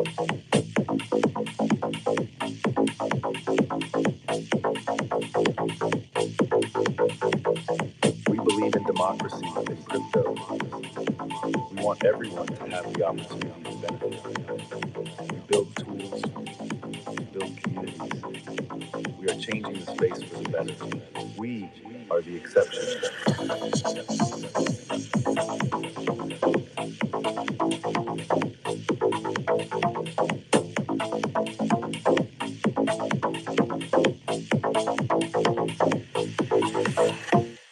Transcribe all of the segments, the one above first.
We believe in democracy within crypto. We want everyone to have the opportunity to benefit. We build tools, we build communities. We are changing the space for the better. We are the exception.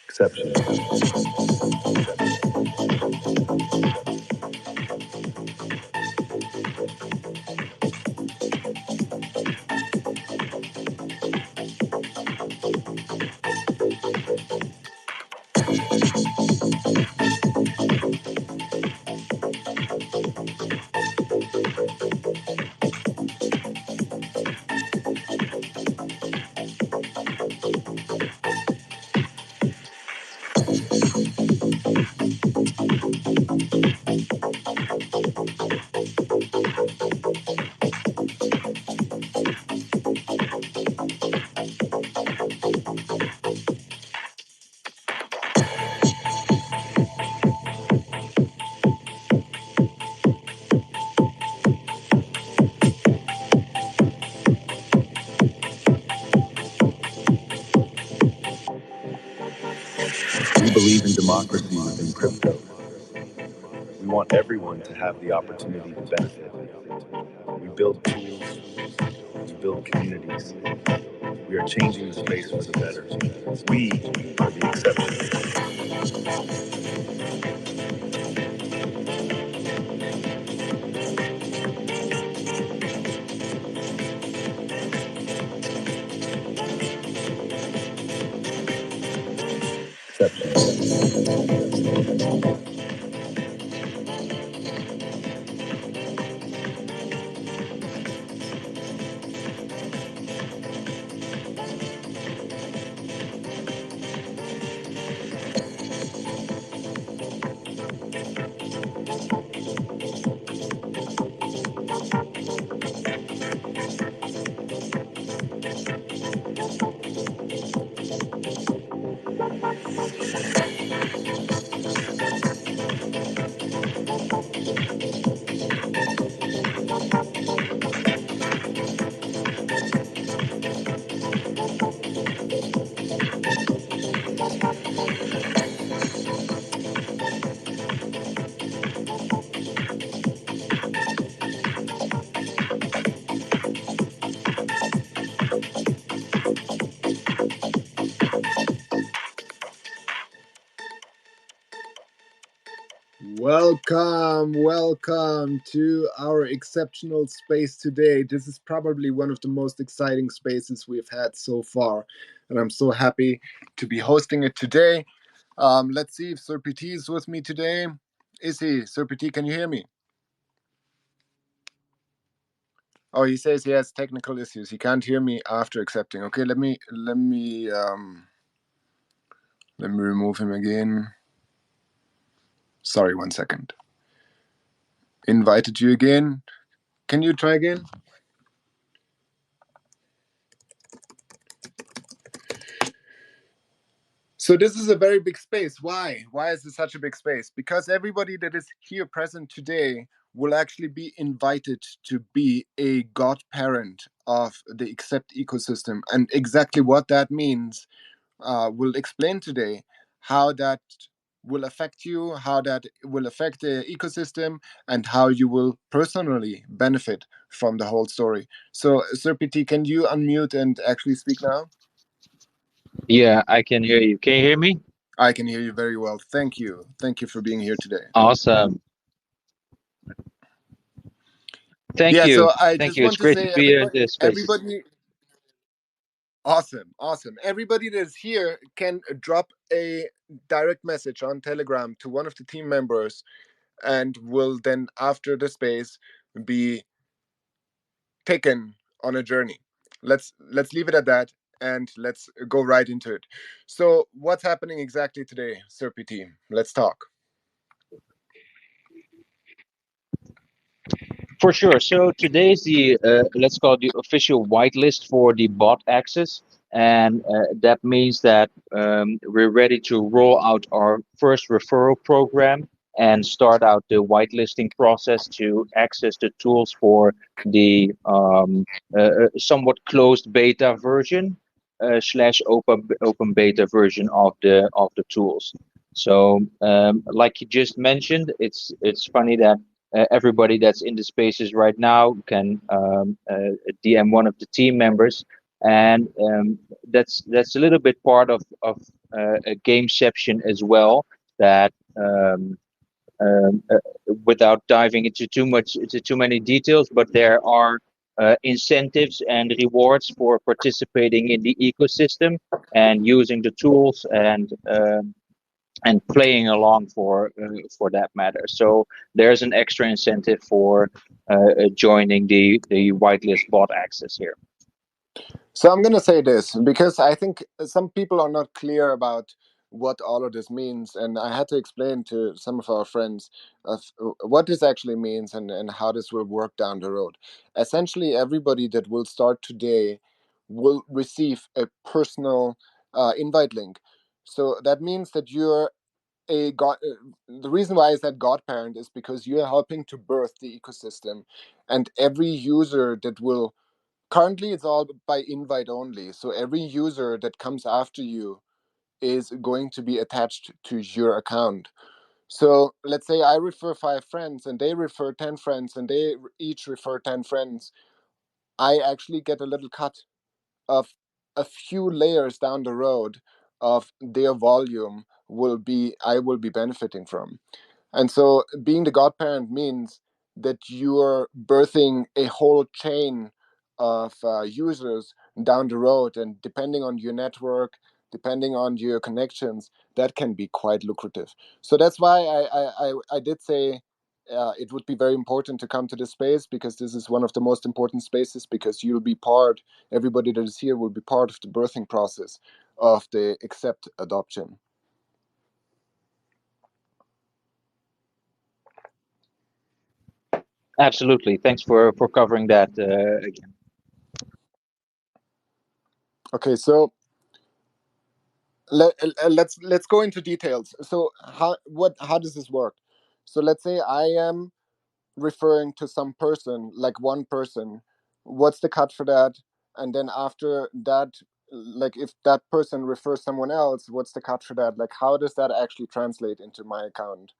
Exception. We believe in democracy within crypto. We want everyone to have the opportunity to benefit. We build tools, we build communities. We are changing the space for the better. We are the exception. Welcome to our exceptional space today. This is probably one of the most exciting spaces we've had so far, and I'm so happy to be hosting it today. Let's see if Sir PT is with me today. Is he? Sir PT, can you hear me? Oh, he says he has technical issues. He can't hear me after accepting. Okay, let me remove him again. Sorry, 1 second. Invited you again. Can you try again? So this is a very big space. Why? Why is this such a big space? Because everybody that is here present today will actually be invited to be a godparent of the Accept ecosystem. And exactly what that means, we'll explain today how that will affect you, how that will affect the ecosystem, and how you will personally benefit from the whole story. So, Sir PT, can you unmute and actually speak now? Yeah, I can hear you. Can you hear me? I can hear you very well. Thank you. Thank you for being here today. Awesome. Thank Yeah, you. so I Thank just you. It's want to great to say be here in this space. awesome. Everybody that is here can drop a direct message on Telegram to one of the team members and will then after the space be taken on a journey. Let's leave it at that and let's go right into it. So what's happening exactly today, Sir PT? Let's talk. For sure. So today is the let's call it the official whitelist for the bot access, and that means that we're ready to roll out our first referral program and start out the whitelisting process to access the tools for the somewhat closed beta version slash open beta version of the tools. So, like you just mentioned, it's funny that everybody that's in the spaces right now can DM one of the team members, and that's a little bit part of a gameception as well. That um, uh, without diving into too many details, but there are incentives and rewards for participating in the ecosystem and using the tools and playing along for that matter. So there's an extra incentive for joining the whitelist bot access here. So I'm going to say this because I think some people are not clear about what all of this means, and I had to explain to some of our friends of what this actually means and how this will work down the road. Essentially, everybody that will start today will receive a personal invite link. So that means that you're a god. The reason why I said godparent is because you're helping to birth the ecosystem, and every user that will currently it's all by invite only, so every user that comes after you is going to be attached to your account. So let's say I refer 5 friends and they refer 10 friends and they each refer 10 friends. I actually get a little cut of a few layers down the road of their volume will be I will be benefiting from. And so being the godparent means that you're birthing a whole chain of users down the road. And depending on your network, depending on your connections, that can be quite lucrative. So that's why I did say it would be very important to come to this space, because this is one of the most important spaces, because you'll be part, everybody that is here will be part of the birthing process of the accept adoption. Absolutely. Thanks for covering that again. Okay, so let's go into details. So how does this work? So let's say I am referring to some person, like one person. What's the cut for that? And then after that, like if that person refers someone else, what's the cut for that? Like how does that actually translate into my account?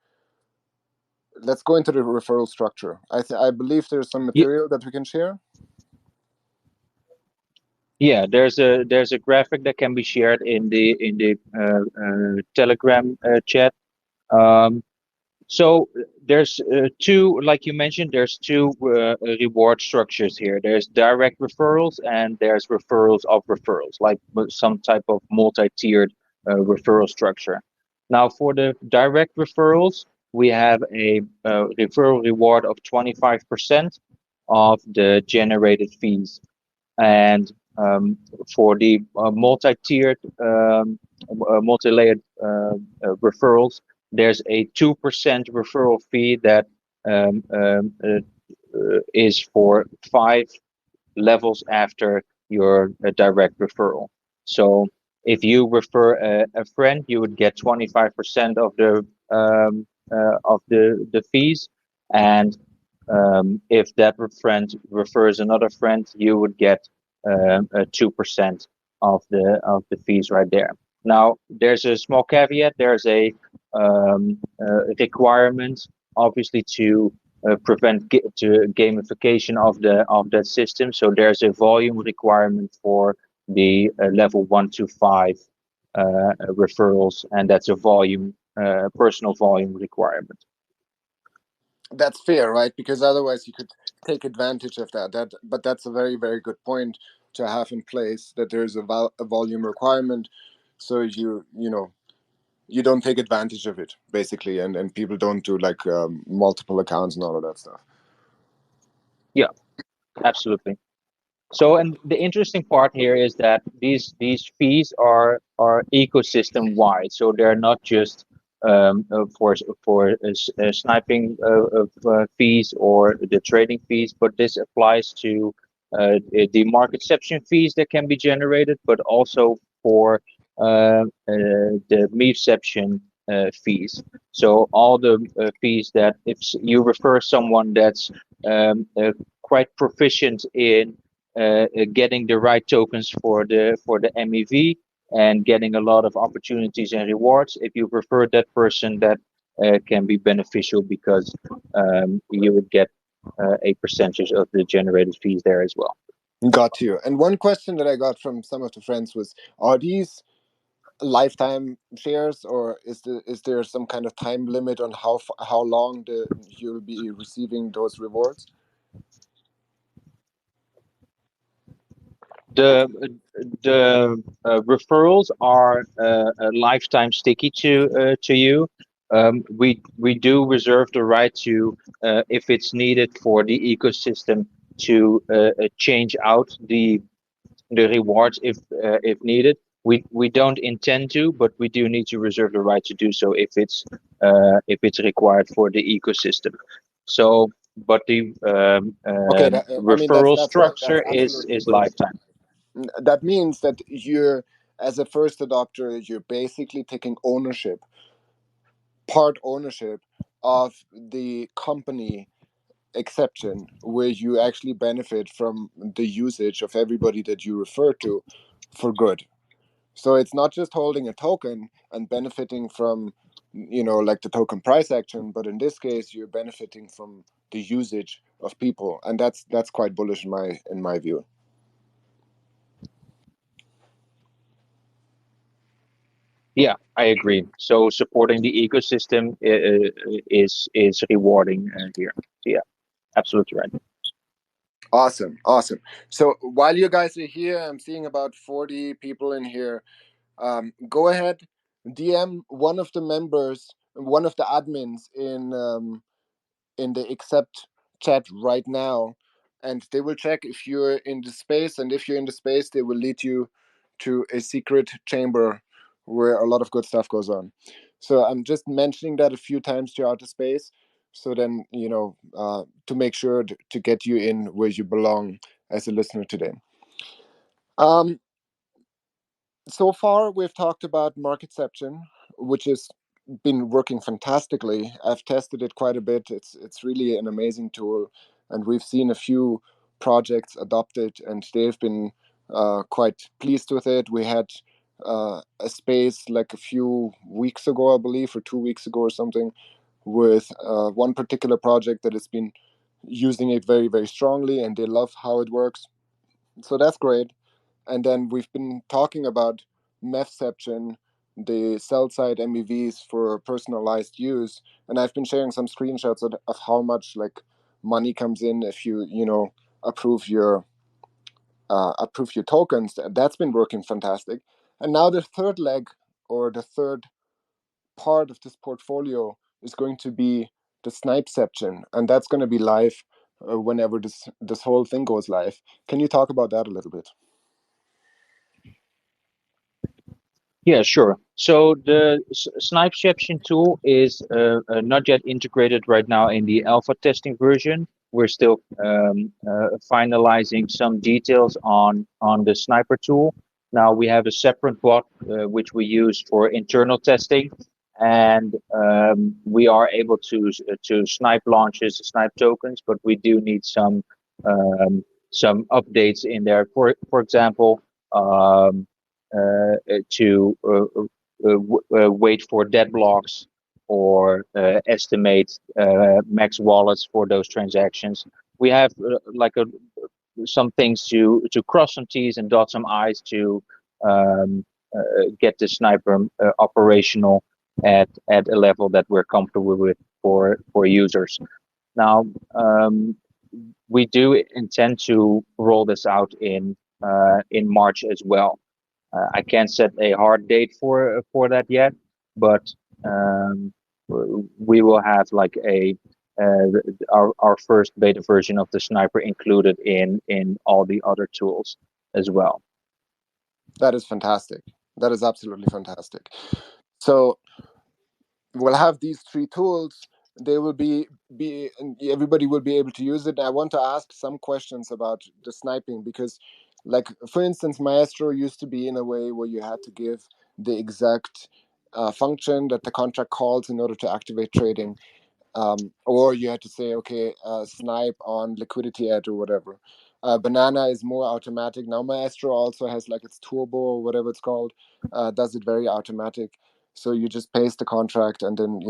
Let's go into the referral structure. I believe there's some Ye- material that we can share. Yeah, there's a graphic that can be shared in the Telegram chat. Um, So there's two, like you mentioned, there's two reward structures here. There's direct referrals and there's referrals of referrals, like some type of multi-tiered referral structure. Now, for the direct referrals, we have a referral reward of 25% of the generated fees. And for the multi-tiered, multi-layered referrals, there's a 2% referral fee that is for 5 levels after your direct referral. So if you refer a friend, you would get 25% of the fees, and if that friend refers another friend, you would get 2% of the fees right there. Now, there's a small caveat. There's a requirement, obviously, to prevent to gamification of that system. So there's a volume requirement for the level 1 to 5 referrals, and that's a volume personal volume requirement. That's fair, right? Because otherwise you could take advantage of that. But that's a very, very good point to have in place, that there's a volume requirement, so you don't take advantage of it basically, and people don't do like multiple accounts and all of that stuff. Yeah, absolutely. So, and the interesting part here is that these fees are ecosystem wide. So they're not just for sniping of fees or the trading fees, but this applies to the marketception fees that can be generated, but also for the meception fees. So all the fees that if you refer someone that's quite proficient in getting the right tokens for the MEV and getting a lot of opportunities and rewards. If you refer that person, that can be beneficial because you would get a percentage of the generated fees there as well. Got you. And one question that I got from some of the friends was, are these lifetime shares, or is there some kind of time limit on how long you'll be receiving those rewards? The referrals are a lifetime sticky to you. We do reserve the right to, if it's needed for the ecosystem, to change out the rewards if needed. We don't intend to, but we do need to reserve the right to do so if it's required for the ecosystem. So, but the Okay, I mean referral that's right. structure That's absolutely is bullish. lifetime. That means that you're, as a first adopter, you're basically taking ownership, part ownership of the company exception, where you actually benefit from the usage of everybody that you refer to for good. So it's not just holding a token and benefiting from, like the token price action, but in this case, you're benefiting from the usage of people, and that's quite bullish in my view. Yeah, I agree. So supporting the ecosystem is rewarding here. So yeah, absolutely right. Awesome, awesome. So while you guys are here, I'm seeing about 40 people in here. Go ahead, DM one of the members, one of the admins in the accept chat right now, and they will check if you're in the space, and if you're in the space they will lead you to a secret chamber where a lot of good stuff goes on. So I'm just mentioning that a few times throughout the space, so then to make sure to get you in where you belong as a listener today. um so far we've talked about marketception, which has been working fantastically. I've tested it quite a bit. It's really an amazing tool, and we've seen a few projects adopt it, and they've been quite pleased with it. We had a space like a few weeks ago, I believe, or 2 weeks ago or something, with one particular project that has been using it very, very strongly, and they love how it works. So that's great. And then we've been talking about Mevception, the sell side MEVs for personalized use. And I've been sharing some screenshots of how much like money comes in if you approve your approve your tokens. That's been working fantastic. And now the third leg, or the third part of this portfolio, is going to be the Snipeception, and that's going to be live whenever this whole thing goes live. Can you talk about that a little bit? Yeah, sure. So the Snipeception tool is not yet integrated right now in the alpha testing version. We're still finalizing some details on the sniper tool. Now we have a separate bot which we use for internal testing, and we are able to snipe launches, snipe tokens, but we do need some updates in there. For example. To wait for deadblocks or estimate max wallets for those transactions. We have some things to cross some T's and dot some I's to get the sniper operational at a level that we're comfortable with for users. Now, we do intend to roll this out in March as well. I can't set a hard date for that yet, but um, we will have like our first beta version of the sniper included in all the other tools as well. That is fantastic. That is absolutely fantastic. So we'll have these three tools. They will be and everybody will be able to use it. I want to ask some questions about the sniping because, like for instance, Maestro used to be in a way where you had to give the exact function that the contract calls in order to activate trading, or you had to say, okay, snipe on liquidity edge or whatever. Banana is more automatic. Now Maestro also has like its turbo or whatever it's called, does it very automatic. So you just paste the contract and then,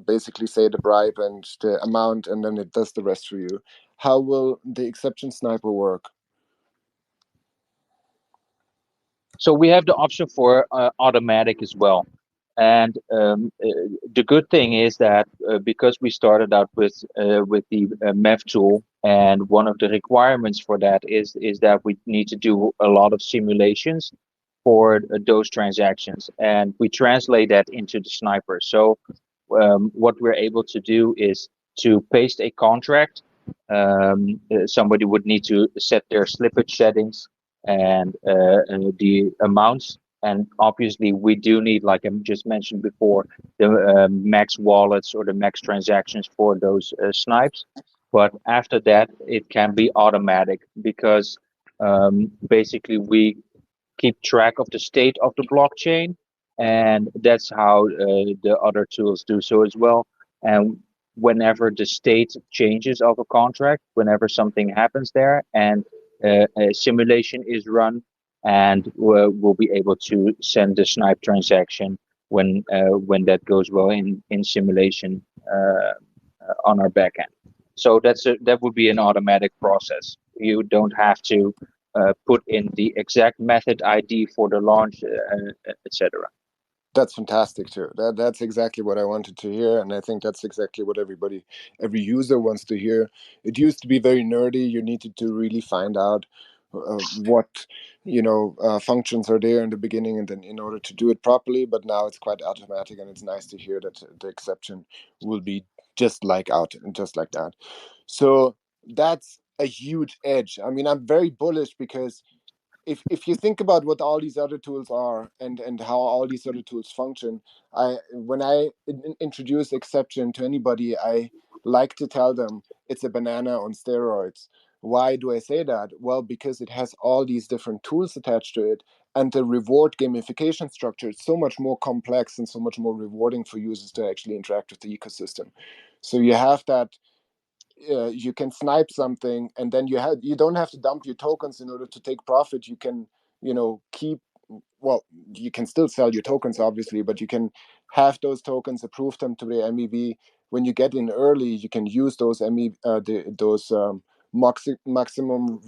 basically say the bribe and the amount, and then it does the rest for you. How will the exception sniper work? So we have the option for automatic as well. And the good thing is that because we started out with the MEV tool, and one of the requirements for that is that we need to do a lot of simulations for those transactions, and we translate that into the sniper. So what we're able to do is to paste a contract. Somebody would need to set their slippage settings and the amounts. And obviously, we do need, like I just mentioned before, the max wallets or the max transactions for those snipes. But after that, it can be automatic because basically we keep track of the state of the blockchain, and that's how the other tools do so as well. And whenever the state changes of a contract, whenever something happens there, and a simulation is run, and we'll be able to send the snipe transaction when that goes well in simulation on our backend. So that would be an automatic process. You don't have to put in the exact method ID for the launch, etc. That's fantastic too. That's exactly what I wanted to hear, and I think that's exactly what every user wants to hear. It used to be very nerdy. You needed to really find out what functions are there in the beginning, and then in order to do it properly. But now it's quite automatic, and it's nice to hear that the exception will be just like that. So that's a huge edge. I mean, I'm very bullish because if you think about what all these other tools are and how all these other tools function, I when I introduce exception to anybody, I like to tell them it's a banana on steroids. Why do I say that? Well, because it has all these different tools attached to it, and the reward gamification structure is so much more complex and so much more rewarding for users to actually interact with the ecosystem. So you have that, you can snipe something, and then you don't have to dump your tokens in order to take profit. You can, keep, well, you can still sell your tokens obviously, but you can have those tokens, approve them to the MEV. When you get in early, you can use those those maximum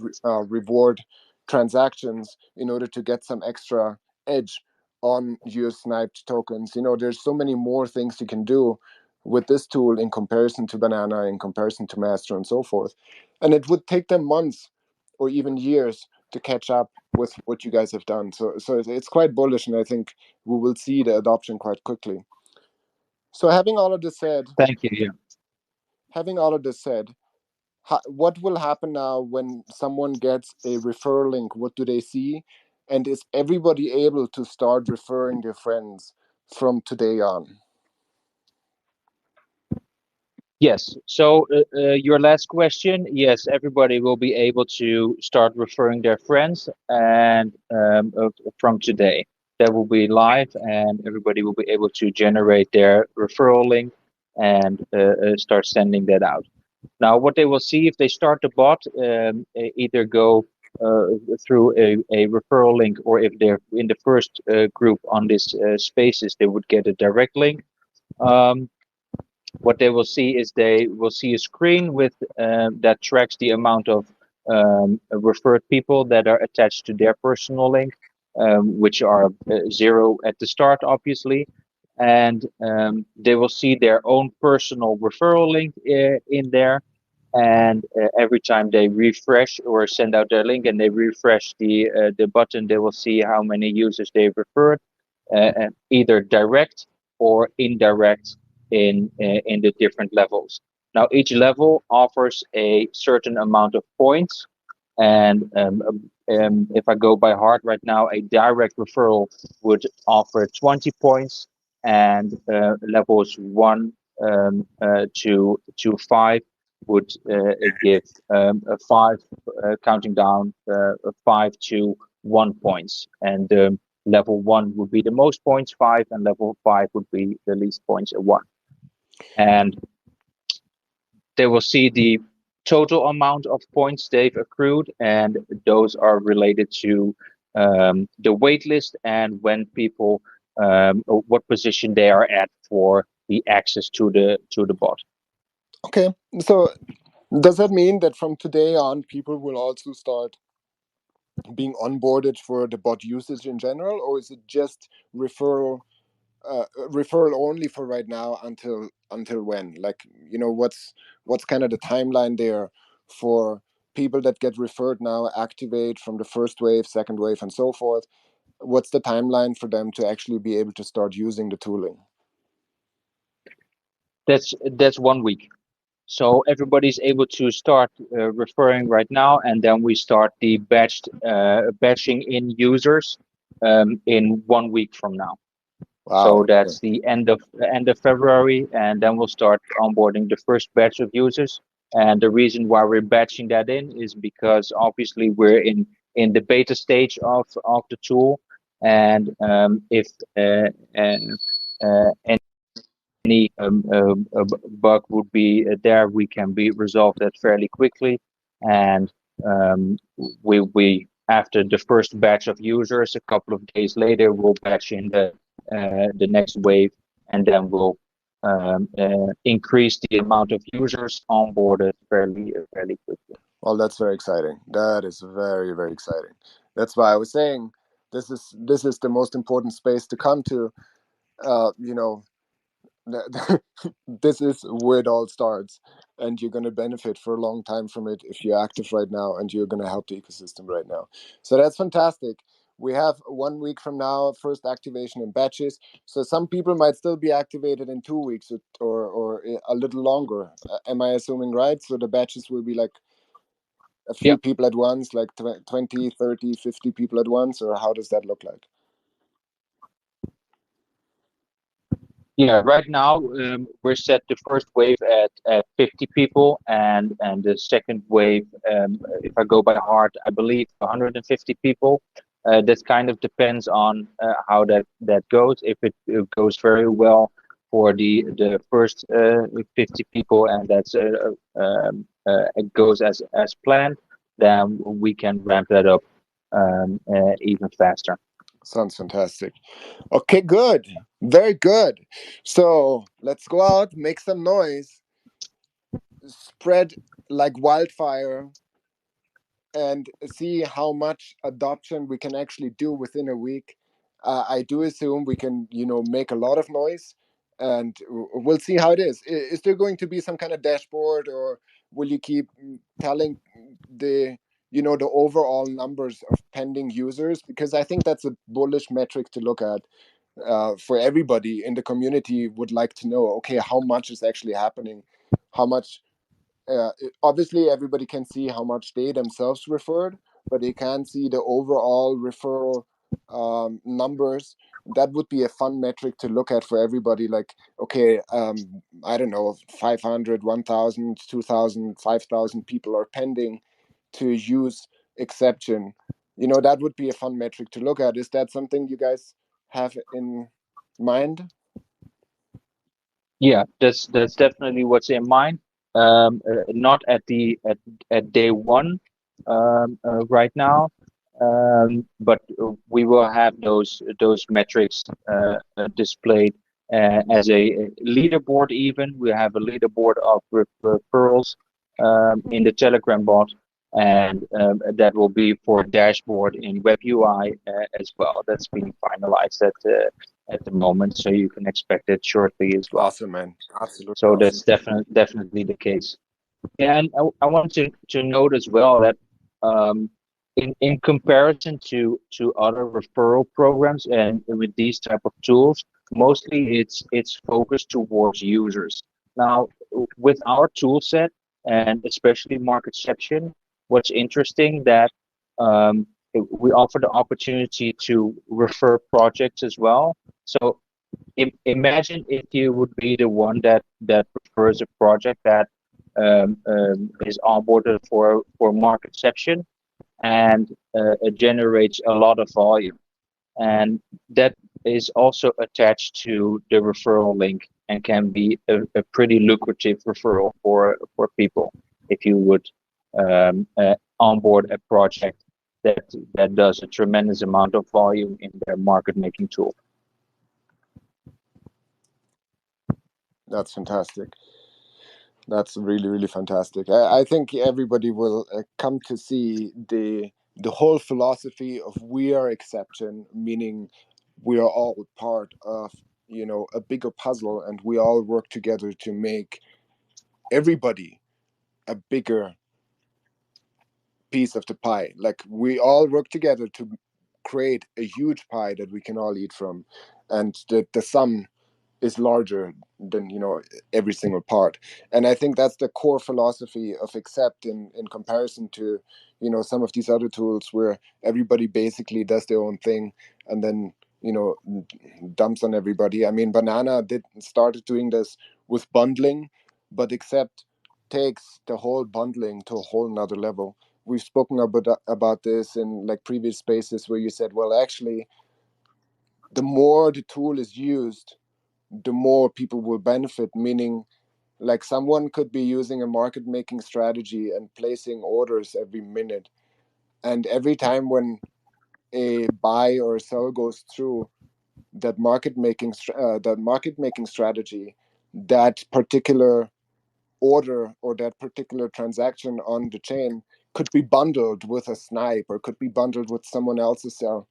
reward transactions in order to get some extra edge on your sniped tokens. There's so many more things you can do with this tool in comparison to Banana, in comparison to Master, and so forth. And it would take them months or even years to catch up with what you guys have done. So it's quite bullish, and I think we will see the adoption quite quickly. So Thank you. Yeah. having all of this said, what will happen now when someone gets a referral link? What do they see? And is everybody able to start referring their friends from today on? Yes. So your last question, yes, everybody will be able to start referring their friends, and from today, that will be live, and everybody will be able to generate their referral link and start sending that out. Now, what they will see if they start the bot, either go uh, through a referral link, or if they're in the first group on this spaces, they would get a direct link. Um, what they will see is they will see a screen with that tracks the amount of referred people that are attached to their personal link, which are zero at the start, obviously. And they will see their own personal referral link in there. And every time they refresh or send out their link and they refresh the button, they will see how many users they've referred, either direct or indirect in the different levels. Now, each level offers a certain amount of points, and if I go by heart right now, a direct referral would offer 20 points, and levels 1 to 5 would give a 5, counting down 5 to 1 points, and level 1 would be the most points, 5, and level 5 would be the least points, 1. And they will see the total amount of points they've accrued, and those are related to the wait list and when people what position they are at for the access to the bot. Okay, so does that mean that from today on, people will also start being onboarded for the bot usage in general, or is it just referral only for right now until when? Like, what's kind of the timeline there for people that get referred now, activate from the first wave, second wave, and so forth? What's the timeline for them to actually be able to start using the tooling? That's 1 week. So everybody's able to start referring right now, and then we start the batching in users in 1 week from now. Wow. So Okay. that's the end of February, and then we'll start onboarding the first batch of users. And the reason why we're batching that in is because obviously we're in the beta stage of the tool, and if any bug would be there, we can be resolved that fairly quickly. And we after the first batch of users, a couple of days later, we'll batch in the next wave, and then we'll increase the amount of users onboarded fairly quickly. Well, that's very exciting. That is very, very exciting. That's why I was saying this is the most important space to come to. Uh, you know, this is where it all starts, and you're going to benefit for a long time from it if you're active right now, and you're going to help the ecosystem right now. So that's fantastic. We have 1 week from now first activation in batches, so some people might still be activated in 2 weeks, or a little longer. Am I assuming right? So the batches will be like a few Yep. people at once, like 20, 30, 50 people at once, or how does that look like? Yeah, right now we're set the first wave at 50 people, and the second wave, if I go by heart, I believe 150 people. That kind of depends on how that goes. If it goes very well for the first 50 people, and it goes as planned, then we can ramp that up even faster. Sounds fantastic. Okay, good. Very good. So let's go out, make some noise, spread like wildfire, and see how much adoption we can actually do within a week. I do assume we can, make a lot of noise, and we'll see how it is. Is there going to be some kind of dashboard, or will you keep telling the, the overall numbers of pending users? Because I think that's a bullish metric to look at. For everybody in the community would like to know, okay, how much is actually happening, how much obviously everybody can see how much they themselves referred, but they can't see the overall referral numbers. That would be a fun metric to look at for everybody. Like, okay, I don't know, 500, 1,000, 2,000, 5,000 people are pending to use exception. That would be a fun metric to look at. Is that something you guys have in mind? Yeah, that's definitely what's in mind. Not at day one right now, but we will have those metrics displayed as a leaderboard. Even we have a leaderboard of referrals in the Telegram bot, and that will be for dashboard in Web UI as well. That's being finalized at the moment, so you can expect it shortly as well. Awesome, man. Absolutely So awesome. that's definitely the case. Yeah, and I want to note as well that um, in comparison to other referral programs and with these type of tools, mostly it's focused towards users. Now, with our tool set and especially Marketception, what's interesting that we offer the opportunity to refer projects as well. So Imagine if you would be the one that prefers a project that is onboarded for marketception and it generates a lot of volume, and that is also attached to the referral link and can be a pretty lucrative referral for people if you would onboard a project that that does a tremendous amount of volume in their market making tool. That's fantastic. That's really, really fantastic. I think everybody will come to see the whole philosophy of we are exception, meaning we are all part of, a bigger puzzle, and we all work together to make everybody a bigger piece of the pie. Like we all work together to create a huge pie that we can all eat from, and the sum is larger than every single part. And I think that's the core philosophy of accept in comparison to some of these other tools where everybody basically does their own thing and then dumps on everybody. I mean, Banana did started doing this with bundling, but accept takes the whole bundling to a whole nother level. We've spoken about this in like previous spaces where you said, well, actually, the more the tool is used, the more people will benefit, meaning like someone could be using a market making strategy and placing orders every minute, and every time when a buy or a sell goes through that market making strategy, that particular order or that particular transaction on the chain could be bundled with a snipe or could be bundled with someone else's sell,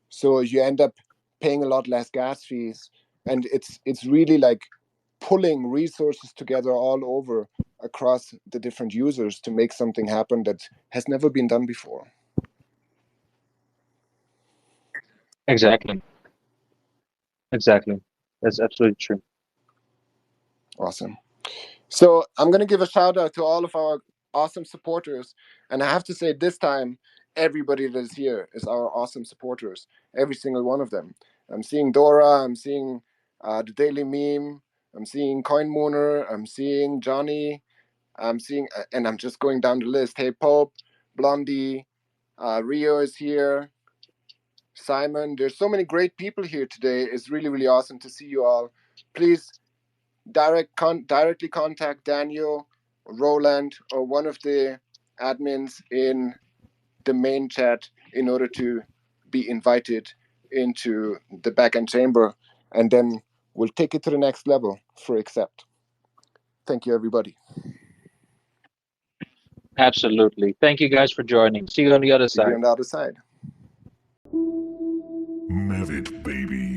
so you end up paying a lot less gas fees, and it's really like pulling resources together all over across the different users to make something happen that has never been done before. Exactly, exactly. That's absolutely true. Awesome. So I'm going to give a shout out to all of our awesome supporters, and I have to say this time everybody that is here is our awesome supporters, every single one of them. I'm seeing Dora, I'm seeing the Daily Meme, I'm seeing Coinmooner, I'm seeing Johnny, I'm seeing, and I'm just going down the list. Hey Pope, Blondie, Rio is here, Simon. There's so many great people here today. It's really, really awesome to see you all. Please directly contact Daniel, Roland, or one of the admins in the main chat in order to be invited into the backend chamber, and then we'll take it to the next level for accept. Thank you, everybody. Absolutely. Thank you guys for joining. See you on the other See you side. on the other side. Mavit, baby.